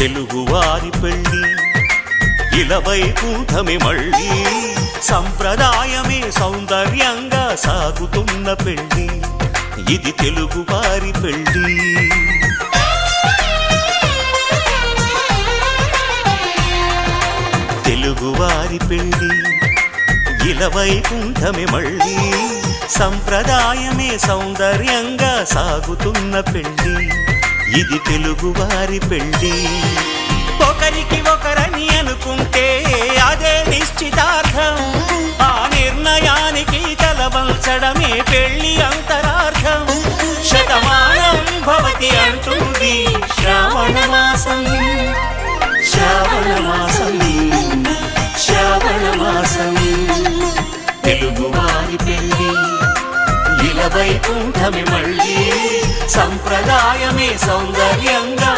తెలుగువారి పెళ్ళి ఇలవైకుంఠమే మళ్ళీ సంప్రదాయమే సౌందర్యంగా సాగుతున్న పెళ్ళి ఇది తెలుగువారి పెళ్ళి తెలుగువారి పెళ్ళి ఇలవైకుంఠమే మళ్ళీ సంప్రదాయమే సౌందర్యంగా సాగుతున్న పెళ్ళి ఇది తెలుగువారి పెళ్ళి ఒకరికి ఒకరని అనుకుంటే అదే నిశ్చితార్థం ఆ నిర్ణయానికి తలవంచడమే పెళ్ళి అంతరార్థం శతమానం భవతి అంటుంది శ్రావణ మాసం శ్రావణ మాసం శ్రావణ మాసం తెలుగువారి పెళ్ళి ఇలవైకుంఠమే మళ్ళీ సంప్రదాయమే సౌందర్యంగా